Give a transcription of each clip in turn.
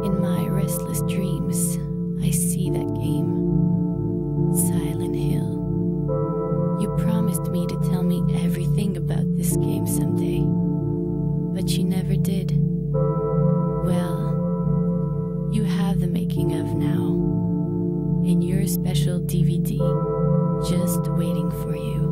In my restless dreams, I see that game, Silent Hill. You promised me to tell me everything about this game someday, but you never did. Well, you have the making of now, in your special DVD, just waiting for you.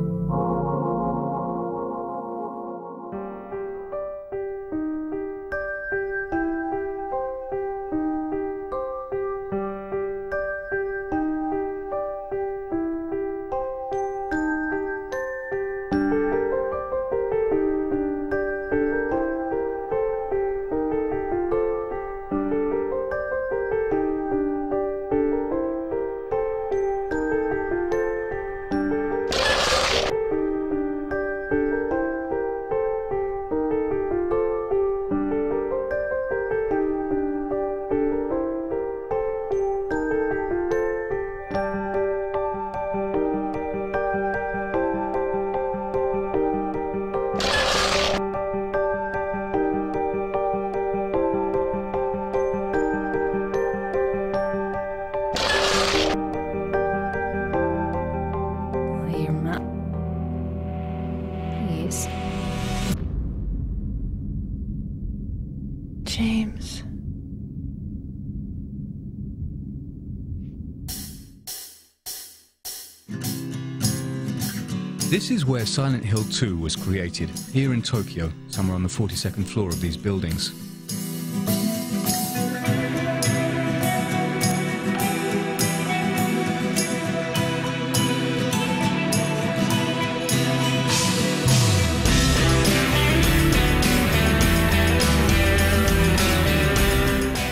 James. This is where Silent Hill 2 was created, here in Tokyo, somewhere on the 42nd floor of these buildings.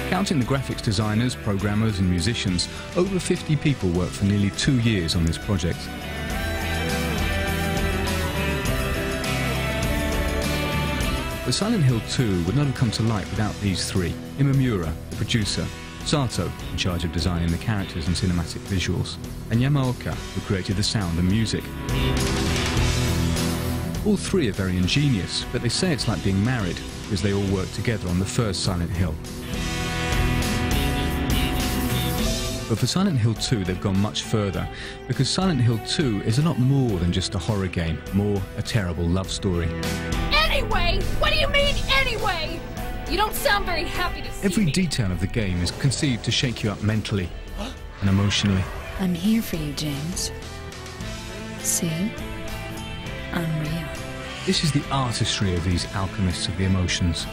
Counting the graphics designers, programmers and musicians, over 50 people worked for nearly 2 years on this project. But Silent Hill 2 would not have come to light without these three: Imamura, the producer; Sato, in charge of designing the characters and cinematic visuals; and Yamaoka, who created the sound and music. All three are very ingenious, but they say it's like being married, because they all worked together on the first Silent Hill. But for Silent Hill 2 they've gone much further, because Silent Hill 2 is a lot more than just a horror game, more a terrible love story. Anyway? What do you mean, anyway? You don't sound very happy to see Every me. detail of the game is conceived to shake you up mentally and emotionally. I'm here for you, James. See? I'm real. This is the artistry of these alchemists of the emotions.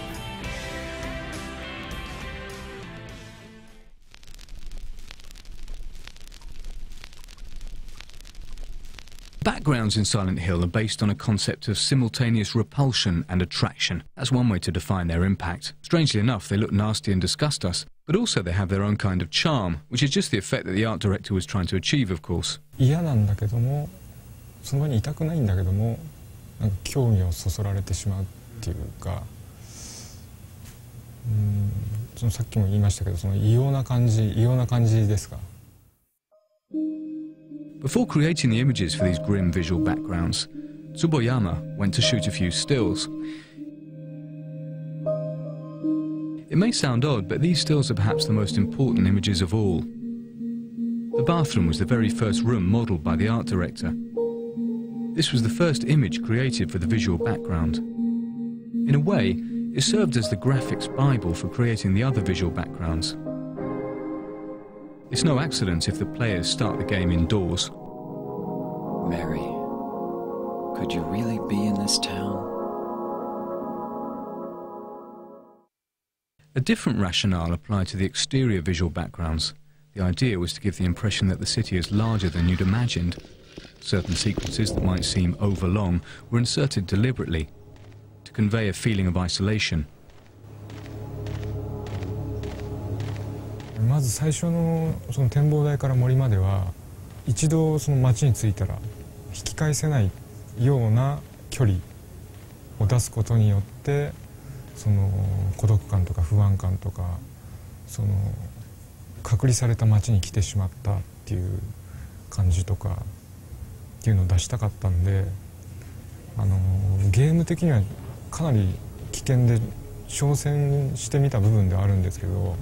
Backgrounds in Silent Hill are based on a concept of simultaneous repulsion and attraction. That's one way to define their impact. Strangely enough, they look nasty and disgust us, but also they have their own kind of charm, which is just the effect that the art director was trying to achieve, of course. 嫌なんだけども、その場にいたくないんだけども、なんか興味をそそられてしまうっていうか、そのさっきも言いましたけど、その異様な感じですか。Before creating the images for these grim visual backgrounds, Tsuboyama went to shoot a few stills. It may sound odd, but these stills are perhaps the most important images of all. The bathroom was the very first room modelled by the art director. This was the first image created for the visual background. In a way, it served as the graphics Bible for creating the other visual backgrounds. It's no accident if the players start the game indoors. Mary, could you really be in this town? A different rationale applied to the exterior visual backgrounds. The idea was to give the impression that the city is larger than you'd imagined. Certain sequences that might seem overlong were inserted deliberately to convey a feeling of isolation. まず最初のその展望台から森までは一度その街に着いたら引き返せないような距離を出すことによってその孤独感とか不安感とかその隔離された街に来てしまったっていう感じとかっていうのを出したかったんでゲーム的にはかなり危険で挑戦してみた部分ではあるんですけど、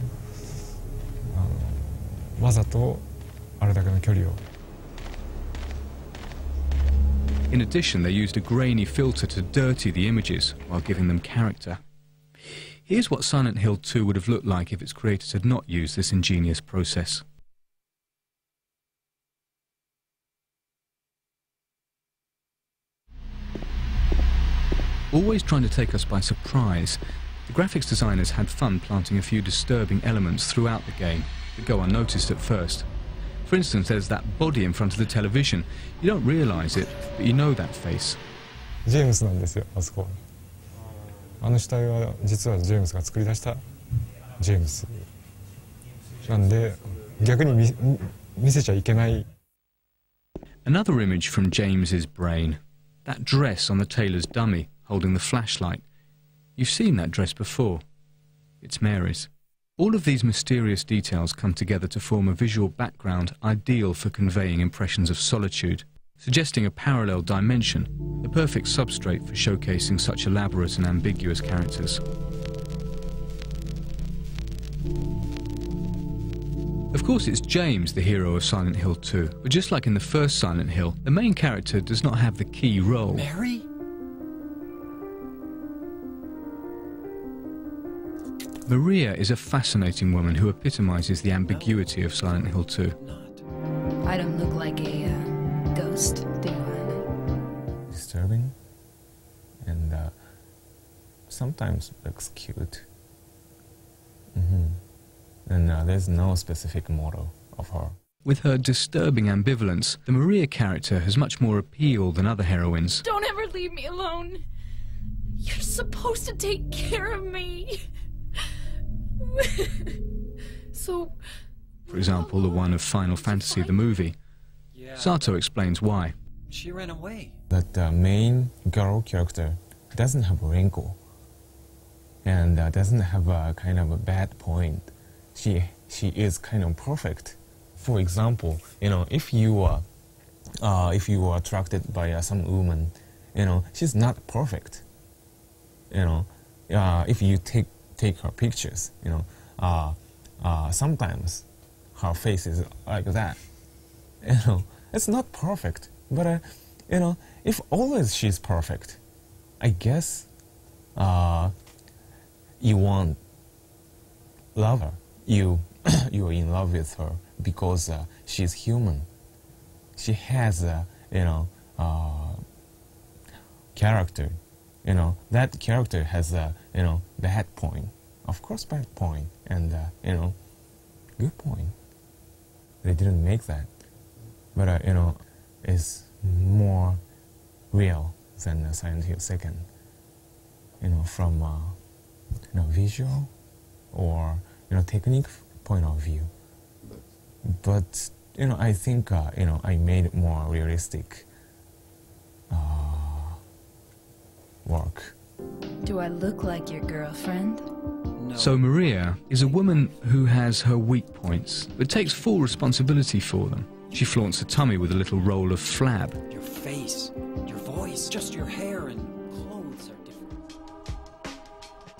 わざとあれだけの距離を。In addition, they used a grainy filter to dirty the images while giving them character. Here's what Silent Hill 2 would have looked like if its creators had not used this ingenious process. Always trying to take us by surprise, the graphics designers had fun planting a few disturbing elements throughout the game that go unnoticed at first. For instance, there's that body in front of the television. You don't realise it, but you know that face. ジェームスなんですよ、あそこ。死体は実はジェームスが作り出したジェームスなんで、逆に見せちゃいけない。Another image from James's brain. That dress on the tailor's dummy holding the flashlight. You've seen that dress before. It's Mary's. All of these mysterious details come together to form a visual background ideal for conveying impressions of solitude, suggesting a parallel dimension, the perfect substrate for showcasing such elaborate and ambiguous characters. Of course, it's James, the hero of Silent Hill 2, but just like in the first Silent Hill, the main character does not have the key role. Mary? Maria is a fascinating woman who epitomizes the ambiguity of Silent Hill 2. I don't look like a ghost, do I? Disturbing, and sometimes looks cute. And there's no specific model of her. With her disturbing ambivalence, the Maria character has much more appeal than other heroines. Don't ever leave me alone. You're supposed to take care of me. So... For example, the one of Final Fantasy, the movie. Sato explains why. She ran away. But the main girl character doesn't have a wrinkle, and doesn't have a kind of a bad point. She is kind of perfect. For example, if you are attracted by some woman, she's not perfect. If you take her pictures, sometimes her face is like that. It's not perfect, but if always she's perfect, I guess you want love her. You're in love with her because she's human. She has character. That character has bad point. Of course, bad point, and good point. They didn't make that, but it's more real than Silent Hill 2. From visual or technique point of view. But I think I made it more realistic work. Do I look like your girlfriend? No. So Maria is a woman who has her weak points, but takes full responsibility for them. She flaunts her tummy with a little roll of flab. Your face, your voice, just your hair and clothes are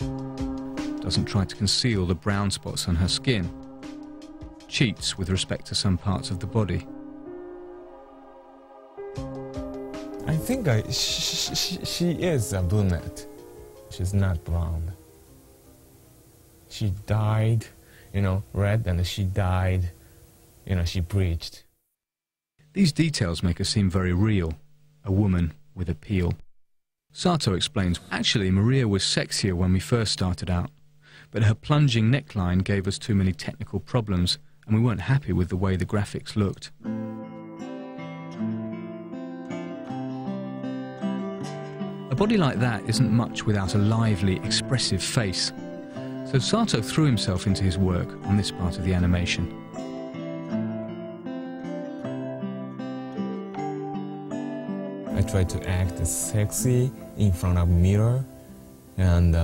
different. Doesn't try to conceal the brown spots on her skin. Cheats with respect to some parts of the body. I think she is a brunette. She's not blonde. She dyed, red, and she dyed, she bleached. These details make her seem very real, a woman with appeal. Sato explains, actually Maria was sexier when we first started out, but her plunging neckline gave us too many technical problems and we weren't happy with the way the graphics looked. A body like that isn't much without a lively, expressive face. So Sato threw himself into his work on this part of the animation. I tried to act sexy in front of a mirror, and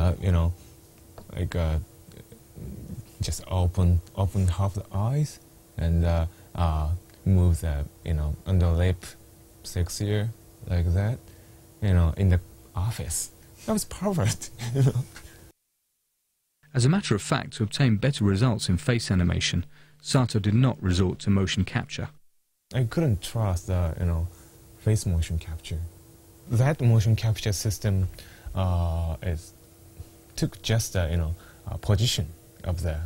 just open half the eyes and move the under lip sexier like that, in the office. That was perfect. As a matter of fact, to obtain better results in face animation, Sato did not resort to motion capture. I couldn't trust the face motion capture. That motion capture system took just the position of the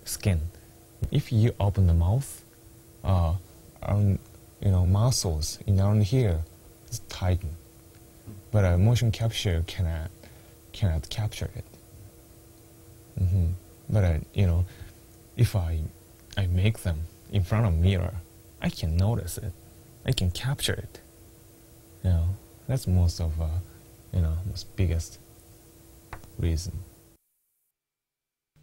skin. If you open the mouth, muscles around here is tightened, but motion capture cannot capture it. But if I make them in front of a mirror, I can notice it. I can capture it. That's most of most biggest reason.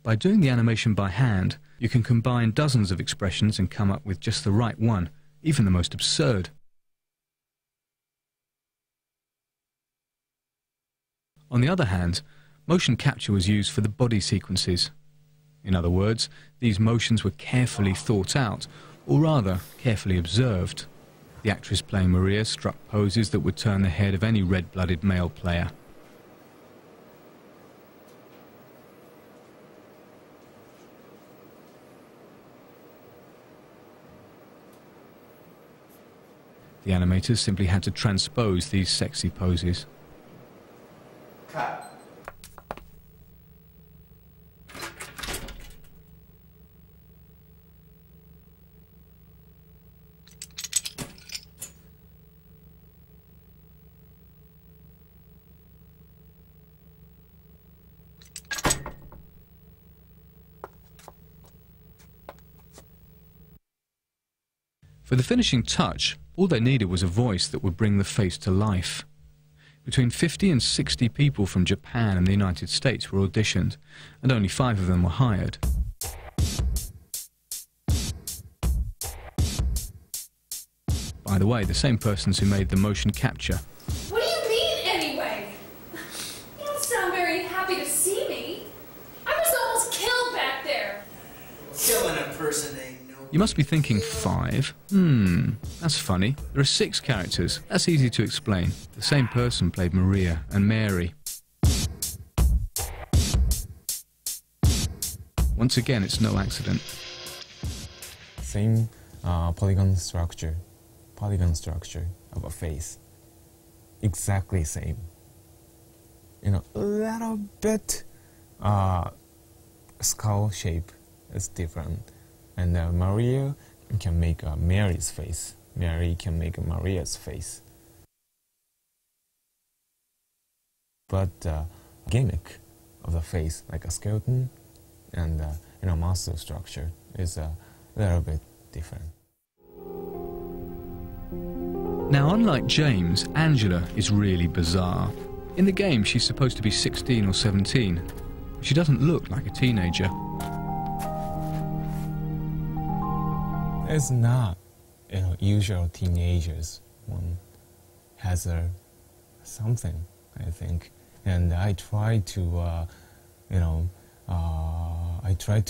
By doing the animation by hand, you can combine dozens of expressions and come up with just the right one, even the most absurd. On the other hand, motion capture was used for the body sequences. In other words, these motions were carefully thought out, or rather, carefully observed. The actress playing Maria struck poses that would turn the head of any red-blooded male player. The animators simply had to transpose these sexy poses. Cut. For the finishing touch, all they needed was a voice that would bring the face to life. Between 50 and 60 people from Japan and the United States were auditioned, and only 5 of them were hired. By the way, the same persons who made the motion capture. What do you mean, anyway? You don't sound very happy to see me. I was almost killed back there. Killing a person ain't no... You must be thinking 5? That's funny. There are 6 characters. That's easy to explain. The same person played Maria and Mary. Once again, it's no accident. Same polygon structure of a face. Exactly same. A little bit skull shape is different. And Maria can make Mary's face. Mary can make Maria's face. But gimmick of the face, like a skeleton and muscle structure, is a little bit different. Now, unlike James, Angela is really bizarre. In the game, she's supposed to be 16 or 17. She doesn't look like a teenager. It's not, usual teenagers. One has something, I think, and I try to,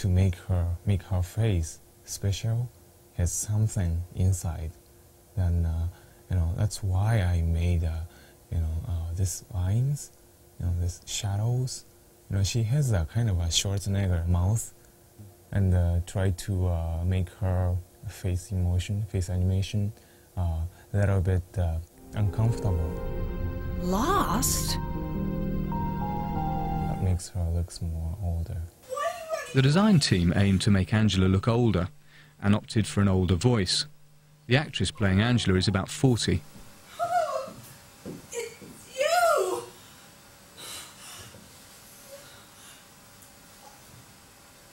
make her face special, has something inside. Then, that's why I made, these lines, these shadows. She has a kind of a Schwarzenegger mouth, and try to make her face animation, a little bit uncomfortable. Lost? That makes her look more older. The design team aimed to make Angela look older and opted for an older voice. The actress playing Angela is about 40. It's you!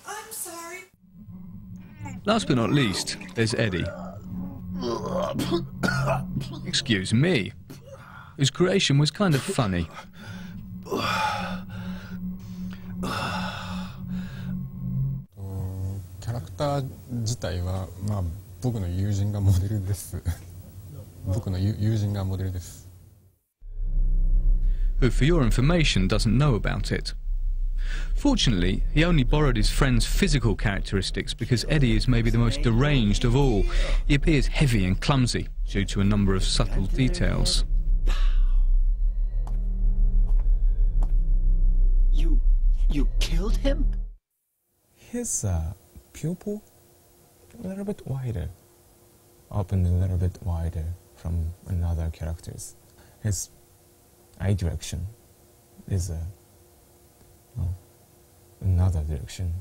I'm sorry. Last but not least, there's Eddie. Excuse me. Whose creation was kind of funny. キャラクター自体は、僕の友人がモデルです。僕の友人がモデルです。 Who, for your information, doesn't know about it. Fortunately, he only borrowed his friend's physical characteristics because Eddie is maybe the most deranged of all. He appears heavy and clumsy due to a number of subtle details. You killed him? His pupil a little bit wider, opened a little bit wider from another characters. His eye direction is another direction.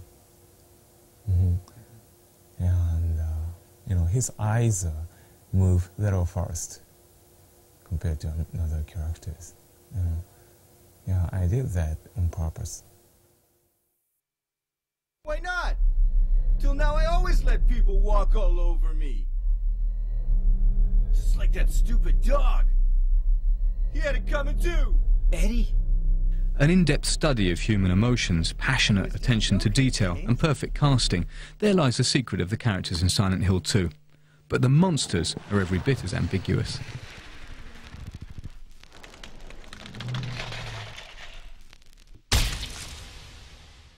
And his eyes move a little fast compared to other characters. Yeah, I did that on purpose. Why not? Till now I always let people walk all over me. Just like that stupid dog. He had it coming too. Eddie? An in-depth study of human emotions, passionate attention to detail and perfect casting, there lies the secret of the characters in Silent Hill 2. But the monsters are every bit as ambiguous.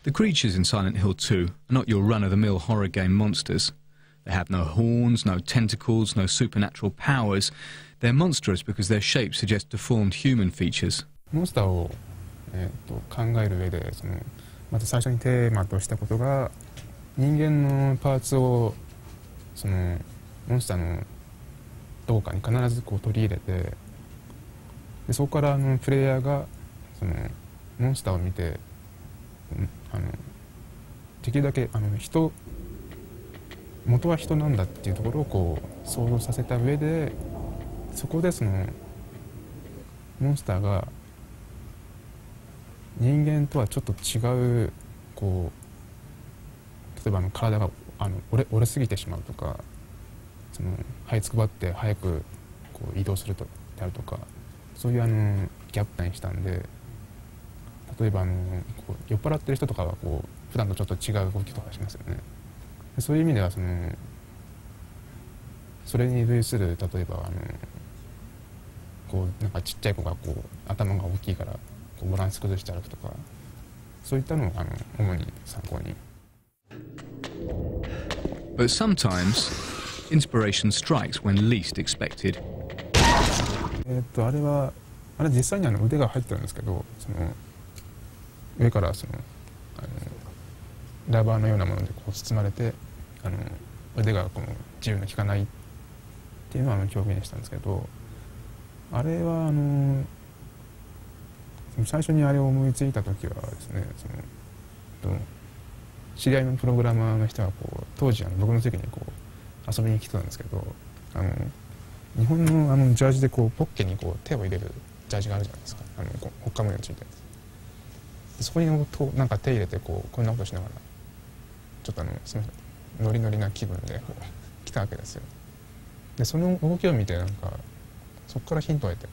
The creatures in Silent Hill 2 are not your run-of-the-mill horror game monsters. They have no horns, no tentacles, no supernatural powers. They're monstrous because their shapes suggest deformed human features. モンスターを、考える上でまず最初にテーマとしたことが人間のパーツをモンスターのどこかに必ずこう取り入れてでそこからプレイヤーがモンスターを見てできるだけ元は人なんだっていうところをこう想像させた上でそこでモンスターが人間とはちょっと違うこう例えば体が折れすぎてしまうとか這いつくばって早くこう移動するとであるとかそういうギャップにしたんで例えばこう酔っ払ってる人とかはこう普段とちょっと違う動きとかしますよね。そういう意味ではそれに類する例えばこうなんかちっちゃい子がこう頭が大きいからこうバランス崩して歩くとかそういったのを主に参考に。But sometimes inspiration strikes when least expected. あれ実際に腕が入ってるんですけど上からラバーのようなものでこう包まれて腕がこう自由に効かないっていうのを表現したんですけどあれは最初にあれを思いついた時はですね知り合いのプログラマーの人がこう当時僕の席にこう遊びに来てたんですけど日本のジャージでこうポッケにこう手を入れるジャージがあるじゃないですかほっかむようについてるそこになんか手入れてこんなことしながらちょっとすみませんノリノリな気分でこう来たわけですよでその動きを見てなんかそこからヒントを得て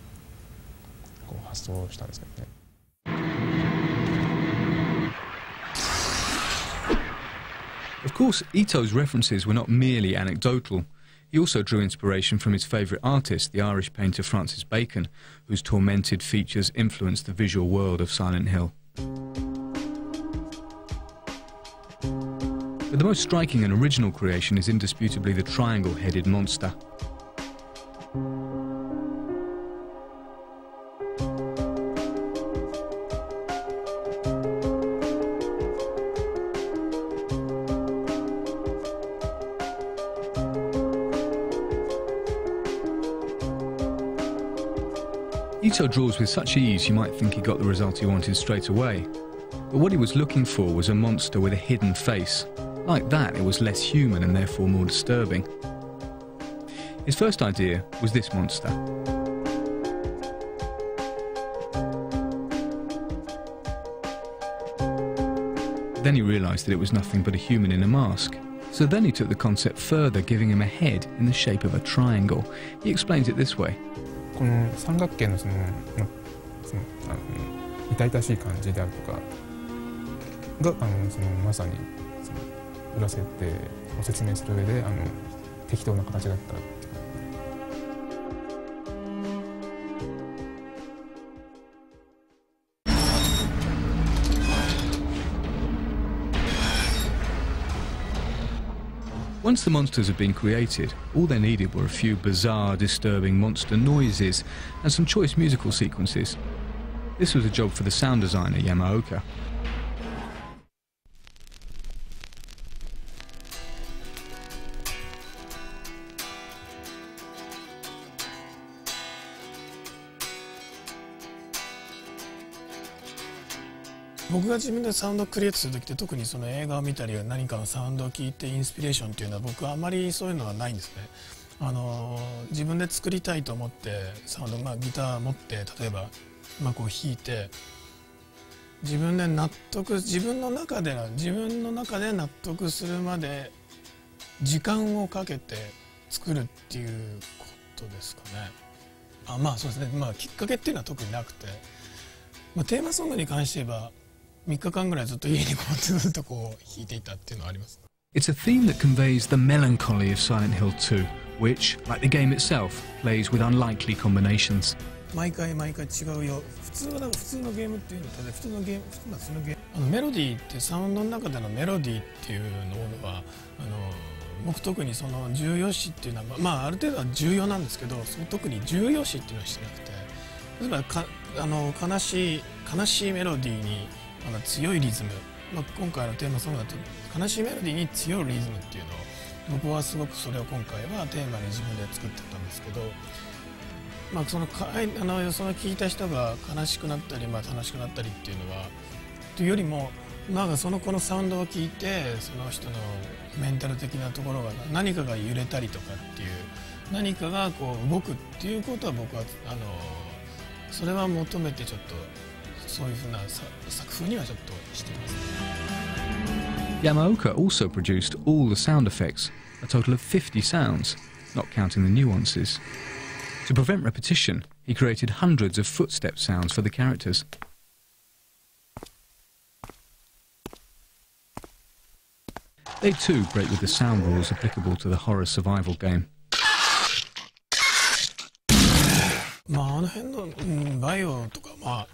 こう発想したんですけどね。Of course, Ito's references were not merely anecdotal. He also drew inspiration from his favourite artist, the Irish painter Francis Bacon, whose tormented features influenced the visual world of Silent Hill. But the most striking and original creation is indisputably the triangle-headed monster. Ito draws with such ease you might think he got the result he wanted straight away. But what he was looking for was a monster with a hidden face. Like that, it was less human and therefore more disturbing. His first idea was this monster. Then he realised that it was nothing but a human in a mask. So then he took the concept further, giving him a head in the shape of a triangle. He explains it this way. この三角形の痛々しい感じであるとかがまさに裏設定を説明する上で適当な形だったっていう。Once the monsters had been created, all they needed were a few bizarre, disturbing monster noises and some choice musical sequences. This was a job for the sound designer Yamaoka. 僕が自分でサウンドをクリエイトする時って特にその映画を見たり何かのサウンドを聞いてインスピレーションっていうのは僕はあまりそういうのはないんですね。自分で作りたいと思ってサウンド、ギター持って例えばこう弾いて自分の中で納得するまで時間をかけて作るっていうことですかね。そうですね。きっかけっていうのは特になくて、テーマソングに関して言えば3日間ぐらいずっと家にずっとこう弾いていたっていうのはあります。It's a theme that conveys the melancholy of Silent Hill 2, which, like the game itself, plays with unlikely combinations. 毎回違うよ。普通のゲームっていうのは普通のゲームメロディーってサウンドの中でのメロディーっていうのは僕特にその重要視っていうのはある程度は重要なんですけど、特に重要視っていうのはしてなくて、例えば悲しいメロディーに強いリズム、今回のテーマソングだと悲しいメロディーに強いリズムっていうのを僕はすごくそれを今回はテーマに自分で作ってたんですけど、その聞いた人が悲しくなったり、楽しくなったりっていうのはというよりもこのサウンドを聞いてその人のメンタル的なところが何かが揺れたりとかっていう何かがこう動くっていうことは僕はそれは求めてちょっとそういうふうな作風にはちょっとしています。Yamaoka also produced all the sound effects, a total of 50 sounds, not counting the nuances. To prevent repetition, he created hundreds of footstep sounds for the characters. They too break with the sound rules applicable to the horror survival game. あの辺の、バイオとか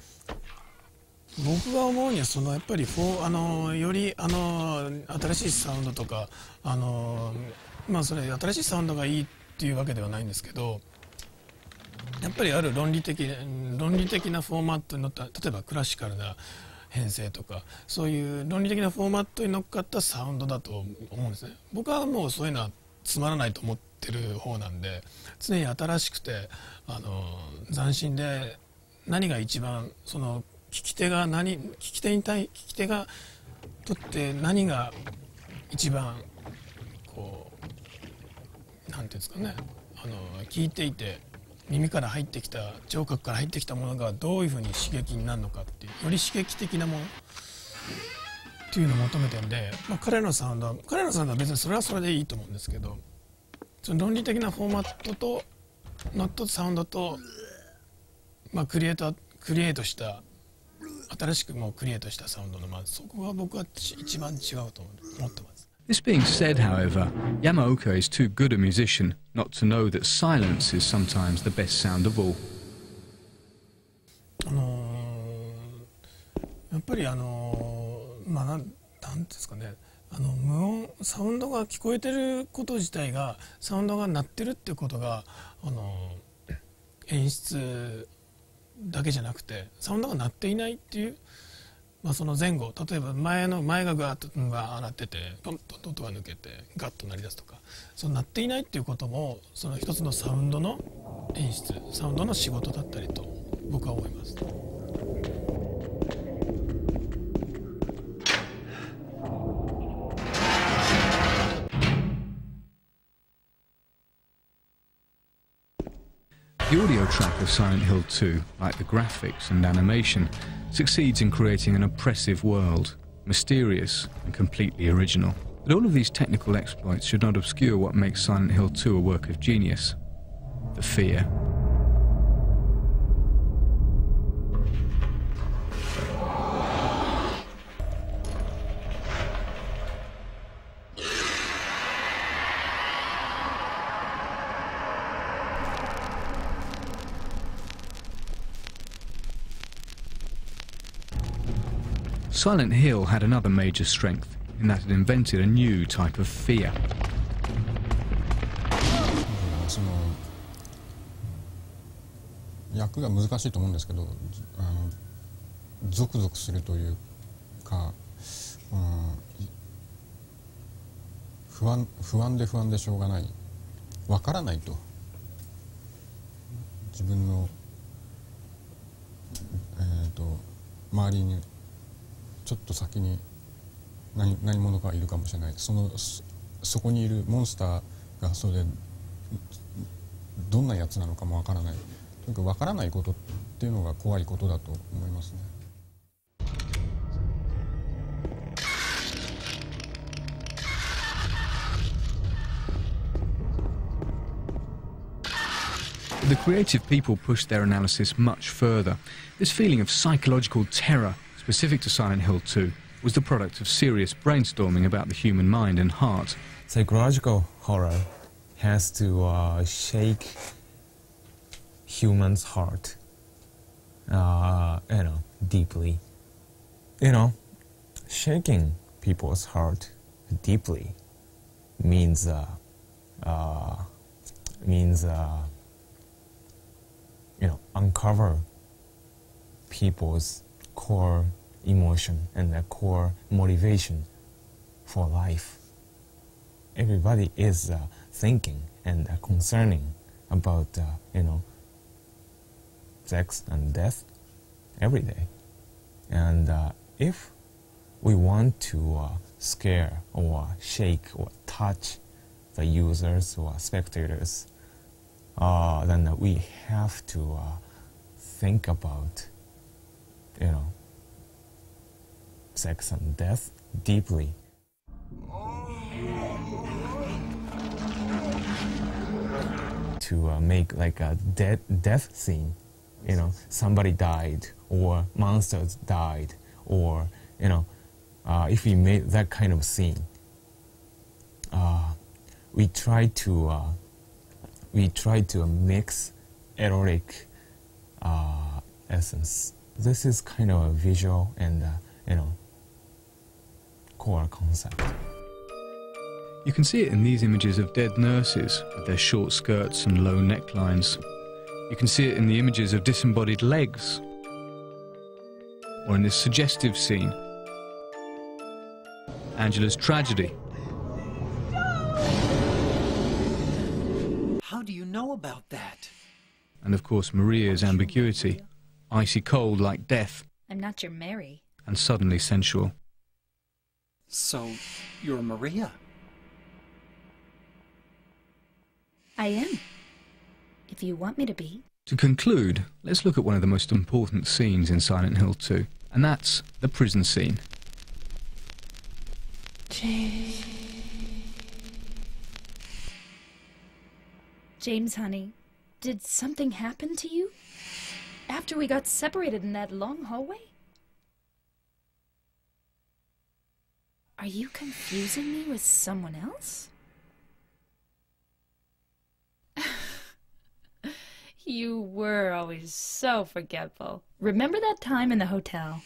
僕が思うにはやっぱりより新しいサウンドとかそれ新しいサウンドがいいっていうわけではないんですけど、やっぱりある論理的なフォーマットに乗った例えばクラシカルな編成とかそういう論理的なフォーマットに乗っかったサウンドだと思うんですね。僕はもうそういうのはつまらないと思ってる方なんで、常に新しくて斬新で何が一番その聞き手がとって何が一番こうなんていうんですかね、聞いていて耳から入ってきた聴覚から入ってきたものがどういうふうに刺激になるのかっていうより刺激的なものっていうのを求めてるんで、彼のサウンドは別にそれはそれでいいと思うんですけど、その論理的なフォーマットとノットサウンドと、クリエイトした新しくクリエイトしたサウンドのそこが僕は一番違うと思ってます。This being said, however, Yamaoka is too good a musician not to know that silence is sometimes the best sound of all. やっぱりなんですかね、無音サウンドが聞こえてること自体がサウンドが鳴ってるってことが演出だけじゃなくてサウンドが鳴っていないっていう、その前後例えば前がガーッと鳴っててポンと音が抜けてガッと鳴り出すとか、その鳴っていないっていうこともその一つのサウンドの演出サウンドの仕事だったりと僕は思います。The audio track of Silent Hill 2, like the graphics and animation, succeeds in creating an oppressive world, mysterious and completely original. But all of these technical exploits should not obscure what makes Silent Hill 2 a work of genius: the fear. Silent Hill had another major strength, in that it invented a new type of fear. その役が難しいと思うんですけど、ゾクゾクするというか、不安でしょうがない、わからないと、自分の周りにちょっと先に何者かいるかもしれない。そこにいるモンスターがそれでどんなやつなのかもわからない。とにかくわからないことっていうのが怖いことだと思いますね。The creative people pushed their analysis much further. This feeling of psychological terror, specific to Silent Hill 2, was the product of serious brainstorming about the human mind and heart. Psychological horror has to shake human's heart, deeply. Shaking people's heart deeply means uncover people's core emotion and their core motivation for life. Everybody is thinking and concerning about, sex and death every day. And if we want to scare or shake or touch the users or spectators, then we have to think about, sex and death deeply. To make like a death scene, somebody died or monsters died, or if we made that kind of scene, we try to mix erotic essence. This is kind of a visual and core concept. You can see it in these images of dead nurses with their short skirts and low necklines. You can see it in the images of disembodied legs, or in this suggestive scene, Angela's tragedy. How do you know about that? And of course Maria's ambiguity, icy cold like death, I'm not your Mary. and suddenly sensual. So, you're Maria? I am. If you want me to be. To conclude, let's look at one of the most important scenes in Silent Hill 2, and that's the prison scene. James, honey, did something happen to you? After we got separated in that long hallway? Are you confusing me with someone else? You were always so forgetful. Remember that time in the hotel?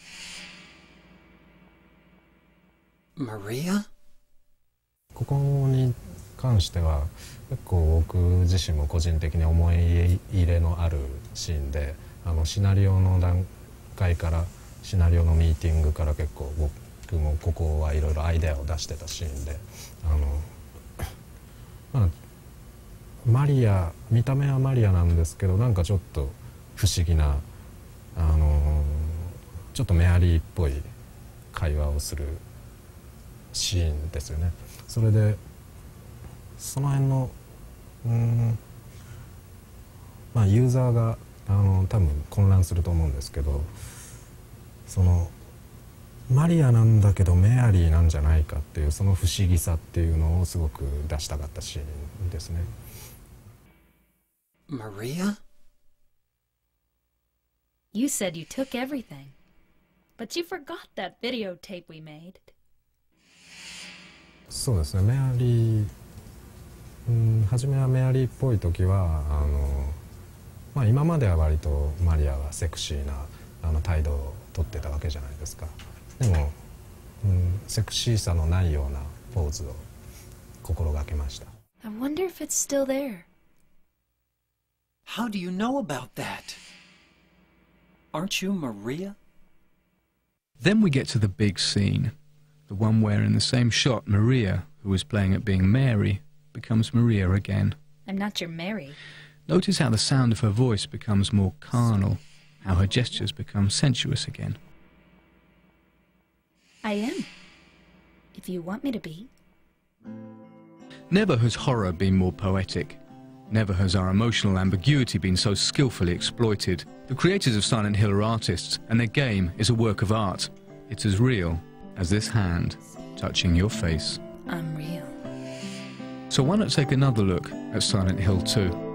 Maria? ここに関しては結構僕自身も個人的に思い入れのあるシーンで、シナリオの段階からシナリオのミーティングから結構僕もここはいろいろアイデアを出してたシーンで、マリア、見た目はマリアなんですけど、なんかちょっと不思議な、ちょっとメアリーっぽい会話をするシーンですよね。それでその辺のユーザーが多分混乱すると思うんですけど、そのマリアなんだけどメアリーなんじゃないかっていうその不思議さっていうのをすごく出したかったシーンですね。Maria? You said you took everything, but you forgot that videotape we made. そうですね、メアリー、初めはメアリーっぽい時は今までは割とマリアはセクシーな態度をとってたわけじゃないですか。でも、セクシーさのないようなポーズを心がけました。I wonder if it's still there. How do you know about that? Aren't you Maria? Then we get to the big scene, the one where in the same shot Maria, who was playing at being Mary, becomes Maria again. I'm not your Mary. Notice how the sound of her voice becomes more carnal, how her gestures become sensuous again. I am. If you want me to be. Never has horror been more poetic. Never has our emotional ambiguity been so skillfully exploited. The creators of Silent Hill are artists, and their game is a work of art. It's as real as this hand touching your face. I'm real. So why not take another look at Silent Hill 2?